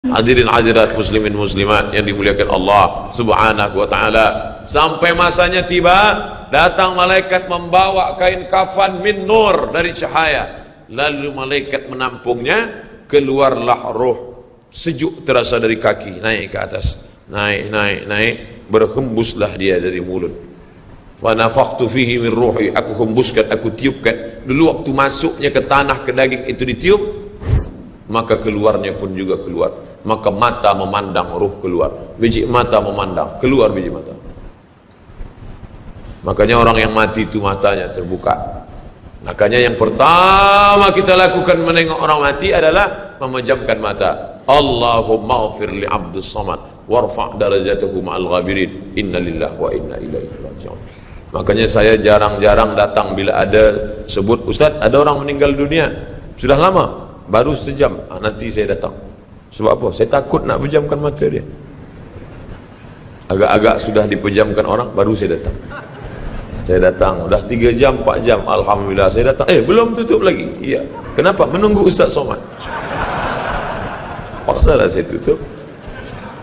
Hadirin hadirat muslimin muslimat yang dimuliakan Allah subhanahu wa ta'ala, sampai masanya tiba, datang malaikat membawa kain kafan min nur, dari cahaya. Lalu malaikat menampungnya, keluarlah roh sejuk terasa dari kaki, naik ke atas, naik, berhembuslah dia dari mulut. Wa nafakhtu fihi min ruhi, aku hembuskan, aku tiupkan. Dulu waktu masuknya ke tanah, ke daging itu ditiup, maka keluarnya pun juga keluar. Maka mata memandang, ruh keluar. Biji mata memandang, keluar biji mata. Makanya orang yang mati itu matanya terbuka. Makanya yang pertama kita lakukan menengok orang mati adalah memejamkan mata. Allahumma ghfir li abdus samad warfa' darajatahu ma'al ghabirin, inna lillahi wa inna ilaihi raji'un. Makanya saya jarang-jarang datang bila ada sebut, Ustaz ada orang meninggal dunia, sudah lama, baru sejam, nanti saya datang. Sebab apa? Saya takut nak pejamkan mata dia. Agak-agak sudah dipejamkan orang, baru saya datang. Saya datang, dah 3 jam, 4 jam, alhamdulillah saya datang. Belum tutup lagi. Iya. Kenapa? Menunggu Ustaz Somad. Paksalah saya tutup.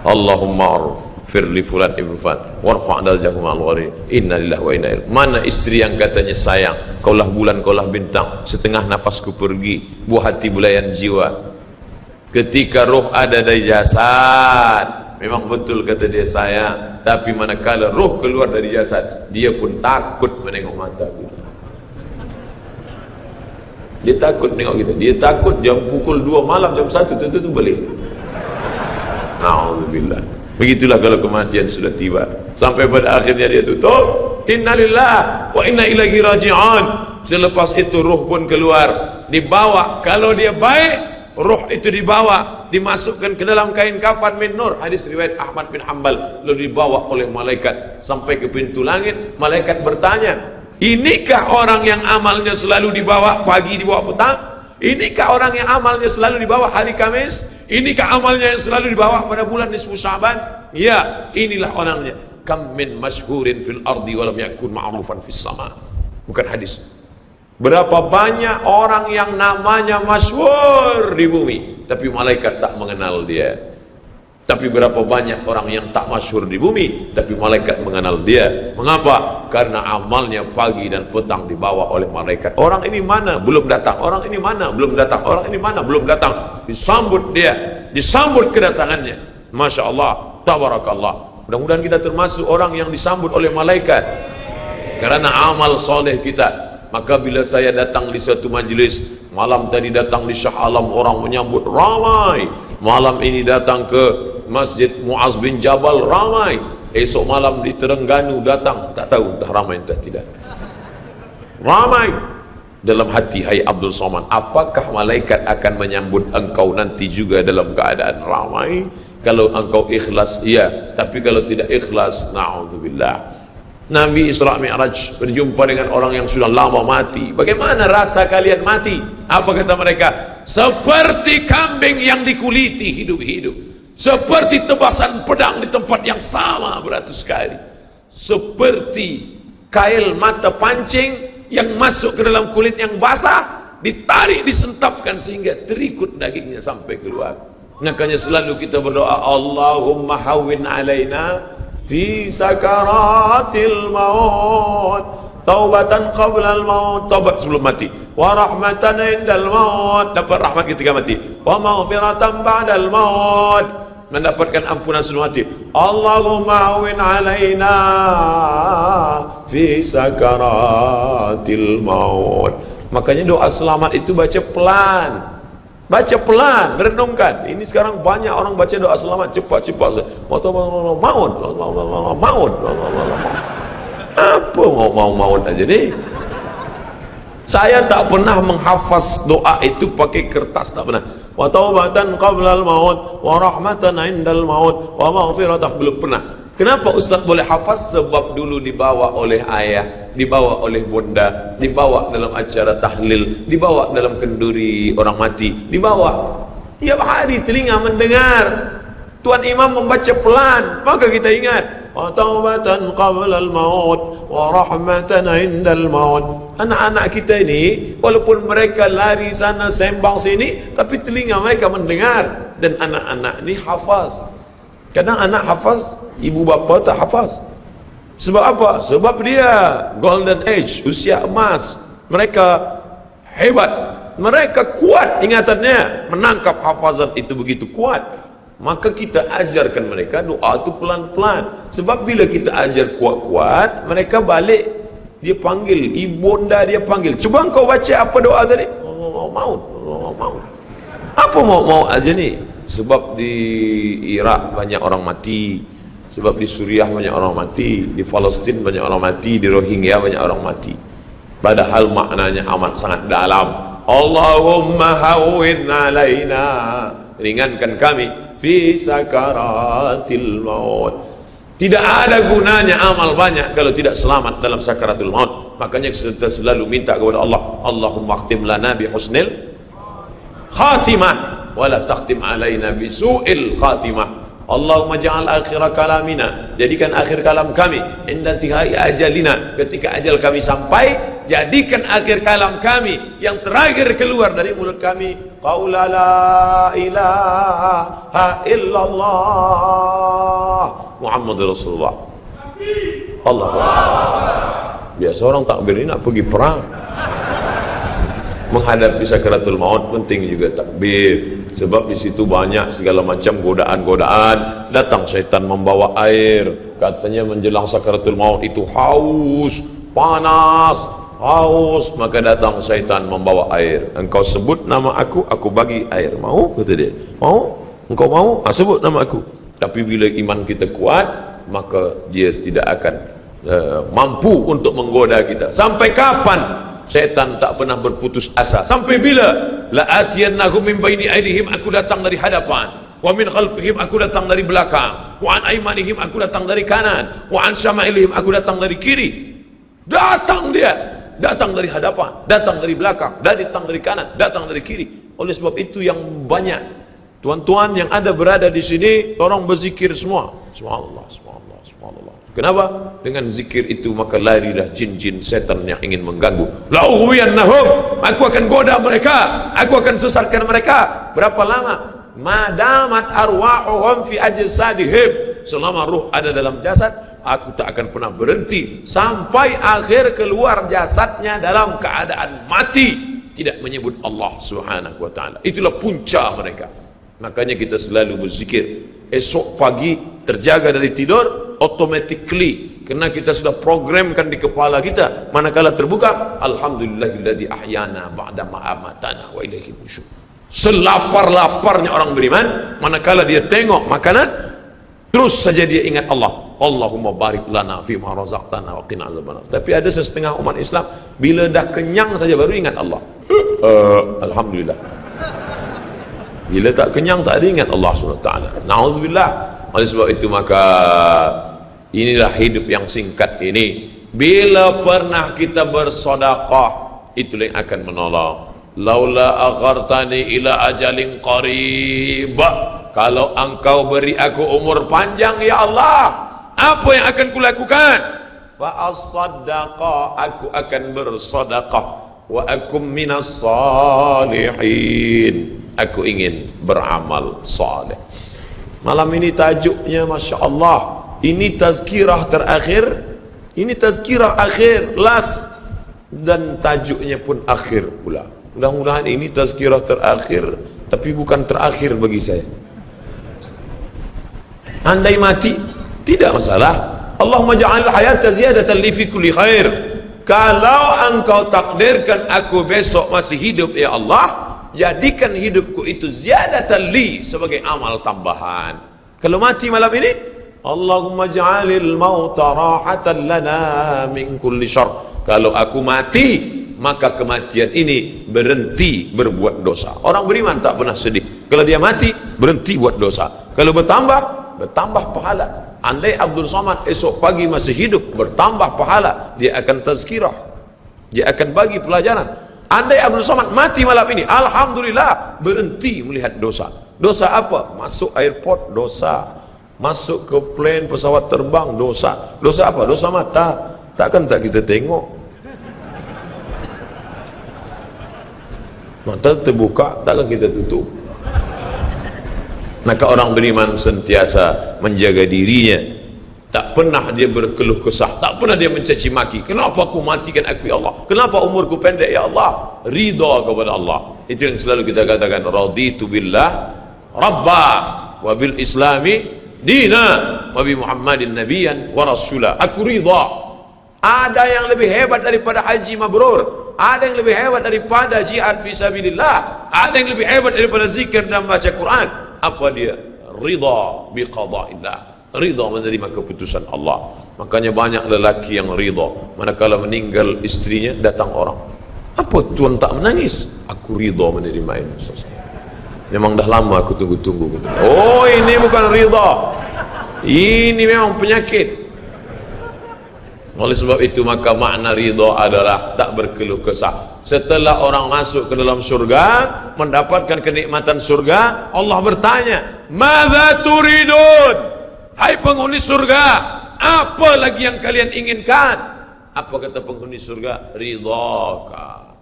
Allahumma firli fulan ibn fulan warfa' darajahum al-ghari, inna lillahi wa inna ilaihi. Mana istri yang katanya sayang, kaulah bulan, kaulah bintang, setengah nafasku pergi, buah hati bulayan jiwa. Ketika roh ada dari jasad, memang betul kata dia sayang, tapi manakala roh keluar dari jasad, dia pun takut menengok mata kita. Dia takut menengok kita. Dia takut jam pukul 2 malam, jam 1 tutup balik. Na'udzubillah. Begitulah kalau kematian sudah tiba. Sampai pada akhirnya dia tutup, innalillah wa inna ilaihi raji'un. Selepas itu roh pun keluar, dibawa. Kalau dia baik, roh itu dibawa, dimasukkan ke dalam kain kafan min nur. Hadis riwayat Ahmad bin Hanbal. Lalu dibawa oleh malaikat sampai ke pintu langit. Malaikat bertanya, inikah orang yang amalnya selalu dibawa pagi, dibawa petang? Inikah orang yang amalnya selalu dibawa hari Kamis? Inikah amalnya yang selalu dibawa pada bulan nisfu Sya'ban? Ya, inilah orangnya. Kam min masyhurin fil ardi walam yakun ma'rufan fis sama. Bukan hadis. Berapa banyak orang yang namanya masyhur di bumi, tapi malaikat tak mengenal dia. Tapi berapa banyak orang yang tak masyhur di bumi, tapi malaikat mengenal dia. Mengapa? Karena amalnya pagi dan petang dibawa oleh malaikat. Orang ini mana? Belum datang. Orang ini mana? Belum datang. Orang ini mana? Belum datang. Disambut dia, disambut kedatangannya. Masya Allah, tabarakallah. Mudah-mudahan kita termasuk orang yang disambut oleh malaikat karena amal soleh kita. Maka bila saya datang di suatu majlis, malam tadi datang di Shah Alam, orang menyambut ramai. Malam ini datang ke Masjid Muaz bin Jabal, ramai. Esok malam di Terengganu datang, tak tahu entah ramai entah tidak. Ramai. Dalam hati, hai Abdul Somad, apakah malaikat akan menyambut engkau nanti juga dalam keadaan ramai? Kalau engkau ikhlas, iya. Tapi kalau tidak ikhlas, na'udzubillah. Nabi Isra Mi'raj berjumpa dengan orang yang sudah lama mati. Bagaimana rasa kalian mati? Apa kata mereka? Seperti kambing yang dikuliti hidup-hidup, seperti tebasan pedang di tempat yang sama beratus kali, seperti kail mata pancing yang masuk ke dalam kulit yang basah, ditarik, disentapkan sehingga terikut dagingnya sampai keluar. Makanya selalu kita berdoa, Allahumma hawwin alaina fi sakaratil maut, taubatan qabla al maut, taubat sebelum mati, wa rahmatan indal maut, dapat rahmat ketika mati, wa maghfiratan ba'dal maut, mendapatkan ampunan sebelum mati. Allahumma hawwin alaina fi sakaratil maut. Makanya doa selamat itu baca pelan. Baca pelan, renungkan. Ini sekarang banyak orang baca doa selamat cepat-cepat. Maut. Apa maut aja nih? Saya tak pernah menghafaz doa itu pakai kertas, tak pernah. Wa taubatan qabla al-maut wa rahmatan 'indal maut wa maghfiratan, belum pernah. Kenapa Ustaz boleh hafaz? Sebab dulu dibawa oleh ayah, dibawa oleh bunda, dibawa dalam acara tahlil, dibawa dalam kenduri orang mati, dibawa. Tiap hari telinga mendengar Tuan Imam membaca pelan, maka kita ingat. Wa taubatan qabla al-maut wa rahmatan 'indal maut. Anak-anak kita ini walaupun mereka lari sana sembang sini, tapi telinga mereka mendengar. dan anak-anak ni hafaz. Kadang anak hafaz, ibu bapa tak hafaz. Sebab apa? Sebab dia golden age, usia emas. Mereka hebat, mereka kuat ingatannya, menangkap hafazan itu begitu kuat. Maka kita ajarkan mereka doa itu pelan-pelan. Sebab bila kita ajar kuat-kuat, mereka balik, dia panggil, ibunda dia panggil, cuba engkau baca apa doa tadi? Maut. Apa mau aja ni? Sebab di Iraq banyak orang mati, sebab di Suriah banyak orang mati, di Palestin banyak orang mati, di Rohingya banyak orang mati. Padahal maknanya amat sangat dalam. Allahumma hawwin alaina, ringankan kami fi sakaratil maut. Tidak ada gunanya amal banyak kalau tidak selamat dalam sakaratul maut. Makanya kita selalu minta kepada Allah, Allahumma khtim lana bi husnil khatimah wa la takhtim alaina bi su'il khatimah. Allahumma ja'al akhir kalamina, jadikan akhir kalam kami inda tihai ajalina, ketika ajal kami sampai, jadikan akhir kalam kami yang terakhir keluar dari mulut kami qaula la ilaha illallah Muhammadur Rasulullah. Allahu Akbar. Biasa orang takbir ini nak pergi perang, menghadapi sakaratul maut penting juga takbir. Sebab di situ banyak segala macam godaan-godaan. Datang syaitan membawa air, katanya menjelang sakaratul maut itu haus, panas, haus, maka datang syaitan membawa air. Engkau sebut nama aku bagi air. Mau? Kata dia. Mau? Engkau mau? Sebut nama aku. Tapi bila iman kita kuat, maka dia tidak akan mampu untuk menggoda kita. Sampai kapan setan tak pernah berputus asa? Sampai bila? La atiyannahum min baini aydihim, aku datang dari hadapan, wa min khalfihim, aku datang dari belakang, wa an aymanihim, aku datang dari kanan, wa an syama'ilihim, aku datang dari kiri. Datang dia, datang dari hadapan, datang dari belakang, datang dari kanan, datang dari kiri. Oleh sebab itu yang banyak tuan-tuan yang ada berada di sini, tolong berzikir semua. Subhanallah, subhanallah, subhanallah. Kenapa? Dengan zikir itu maka larilah jin-jin setan yang ingin mengganggu. La'uwiyannahum, aku akan goda mereka, aku akan sesatkan mereka. Berapa lama? Madamat arwahuhum fi ajsadihim, selama ruh ada dalam jasad, aku tak akan pernah berhenti sampai akhir keluar jasadnya dalam keadaan mati, tidak menyebut Allah Subhanahu wa taala. Itulah punca mereka. Makanya kita selalu berzikir. Esok pagi terjaga dari tidur automatically, kerana kita sudah programkan di kepala kita, manakala terbuka, alhamdulillahilladzi ahyana ba'da ma amatana wa ilaihi nusyur. Selapar-laparnya orang beriman, manakala dia tengok makanan, terus saja dia ingat Allah. Allahumma barik lana fi ma razaqtana wa qina azabannar. Tapi ada setengah umat Islam, bila dah kenyang saja baru ingat Allah. Alhamdulillah. Bila tak kenyang tak ada ingat Allah SWT. Na'udzubillah. Oleh sebab itu maka inilah hidup yang singkat ini. Bila pernah kita bersedekah, itulah yang akan menolong. Laula aghartani ila ajalin qarib, kalau engkau beri aku umur panjang ya Allah, apa yang akan kulakukan? Fa as-saddaqa, aku akan bersedekah, wa akum minas salihin, aku ingin beramal saleh. Malam ini tajuknya Masya Allah, ini tazkirah terakhir, ini tazkirah akhir, last, dan tajuknya pun akhir pula. Mudah-mudahan ini tazkirah terakhir, tapi bukan terakhir bagi saya. Andai mati tidak masalah. Allahumma ja'al hayata ziyadatan li fi kulli khair. Kalau engkau takdirkan aku besok masih hidup ya Allah, jadikan hidupku itu ziyadatan li, sebagai amal tambahan. Kalau mati malam ini, Allahumma ja'alil mauta rahatan lana min kulli syarr. Kalau aku mati, maka kematian ini berhenti berbuat dosa. Orang beriman tak pernah sedih. Kalau dia mati, berhenti buat dosa. Kalau bertambah pahala. Andai Abdul Somad esok pagi masih hidup, bertambah pahala, dia akan tazkirah, dia akan bagi pelajaran. Andai Abdul Somad mati malam ini, alhamdulillah, berhenti melihat dosa. Dosa apa? Masuk airport, dosa. Masuk ke plane pesawat terbang, dosa. Dosa apa? Dosa mata. Takkan tak kita tengok? Mata terbuka, takkan kita tutup? Maka orang beriman sentiasa menjaga dirinya, tak pernah dia berkeluh kesah, tak pernah dia mencaci maki. Kenapa aku matikan aku ya Allah? Kenapa umurku pendek ya Allah? Ridha kepada Allah. Itu yang selalu kita katakan, raditu billah rabba wa bil islami dina wa bi muhammadin nabiyyan wa rasula. Aku ridha. Ada yang lebih hebat daripada haji mabrur, ada yang lebih hebat daripada jihad fisabilillah, ada yang lebih hebat daripada zikir dan baca Quran. Apa dia? Ridha bi qada'illah, ridha menerima keputusan Allah. Makanya banyak lelaki yang ridha manakala meninggal istrinya, datang orang, apa tuan tak menangis? Aku ridha menerima ini, Ustaz. Memang dah lama aku tunggu-tunggu. Oh, ini bukan ridha, ini memang penyakit. Oleh sebab itu maka makna ridha adalah tak berkeluh kesah. Setelah orang masuk ke dalam surga, mendapatkan kenikmatan surga, Allah bertanya, "Madza turidun?" Hai penghuni surga, apa lagi yang kalian inginkan? Apa kata penghuni surga? Ridhaka.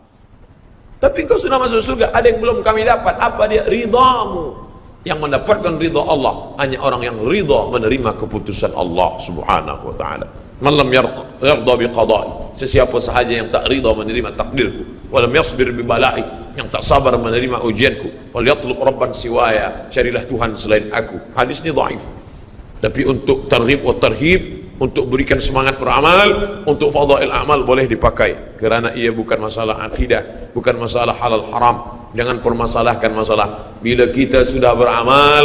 Tapi engkau sudah masuk surga, ada yang belum kami dapat. Apa dia? Ridhamu. Yang mendapatkan ridha Allah hanya orang yang ridha menerima keputusan Allah Subhanahu wa taala. Man lam yarda bi qada'i, sesiapa sahaja yang tak ridha menerima takdirku, walam yasbir bi bala'i, yang tak sabar menerima ujianku, falyatlub rabban siwaya, carilah Tuhan selain aku. Hadis ini dhaif. Tapi untuk targhib wa tarhib, untuk berikan semangat beramal, untuk fadail amal boleh dipakai, kerana ia bukan masalah akidah, bukan masalah halal haram. Jangan permasalahkan masalah. Bila kita sudah beramal,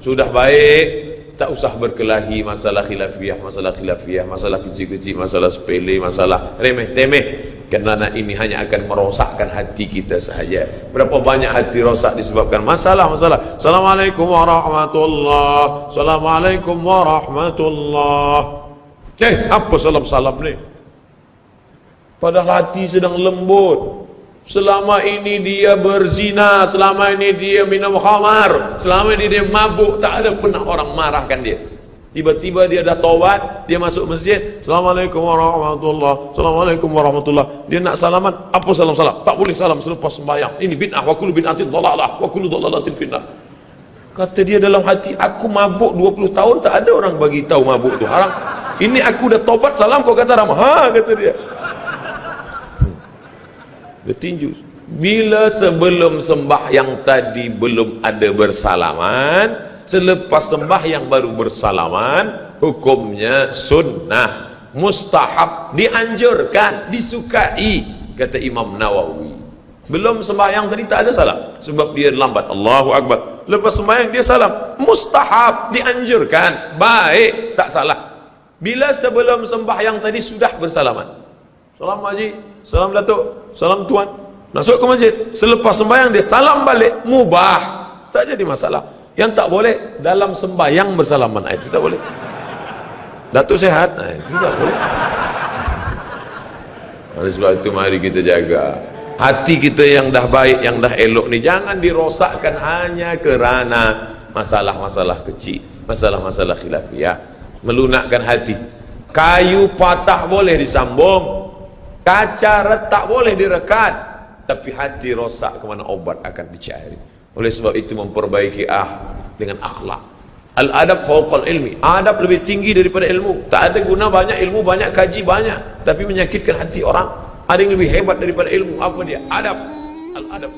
sudah baik, tak usah berkelahi masalah khilafiyah, masalah kecil-kecil, masalah sepele, masalah remeh-temeh. Kerana ini hanya akan merosakkan hati kita sahaja. Berapa banyak hati rosak disebabkan masalah-masalah. Assalamualaikum warahmatullahi, Assalamualaikum warahmatullahi. Apa salam-salam ni? Padahal hati sedang lembut. Selama ini dia berzina, selama ini dia minum khamar, selama ini dia mabuk, tak ada pernah orang marahkan dia. Tiba-tiba dia dah taubat, dia masuk masjid, Assalamualaikum warahmatullahi, Assalamualaikum warahmatullahi. Dia nak salaman, apa salam-salam? Tak boleh salam selepas sembahyang. Ini bid'ah, wa kullu bid'atin dhalalah, wa kullu dhalalatin finnar. Kata dia dalam hati, aku mabuk 20 tahun, tak ada orang bagi tahu mabuk tu haram. Ini aku dah taubat, salam kau kata haram. Ha, kata dia. Dia tinju. Bila sebelum sembahyang tadi belum ada bersalaman, selepas sembahyang baru bersalaman, hukumnya sunnah, mustahab, dianjurkan, disukai, kata Imam Nawawi. Belum sembahyang tadi tak ada salam, sebab dia lambat. Allahu Akbar. Lepas sembahyang dia salam, mustahab, dianjurkan, baik, tak salah. Bila sebelum sembahyang tadi sudah bersalaman, salam Haji, salam Datuk, salam Tuan, masuk ke masjid, selepas sembahyang dia salam balik, mubah, tak jadi masalah. Yang tak boleh dalam sembahyang bersalaman, itu tak boleh. Datuk sehat, itu tak boleh. Oleh sebab itu mari kita jaga hati kita yang dah baik, yang dah elok ni, jangan dirosakkan hanya kerana masalah-masalah kecil, masalah-masalah khilafiyah. Melunakkan hati. Kayu patah boleh disambung, kaca retak boleh direkat, tapi hati rosak, kemana obat akan dicari. Oleh sebab itu memperbaiki dengan akhlak. Al-adab fawqal ilmi, adab lebih tinggi daripada ilmu. Tak ada guna banyak ilmu, banyak kaji banyak, tapi menyakitkan hati orang. Ada yang lebih hebat daripada ilmu, apa dia? Adab. Al-adab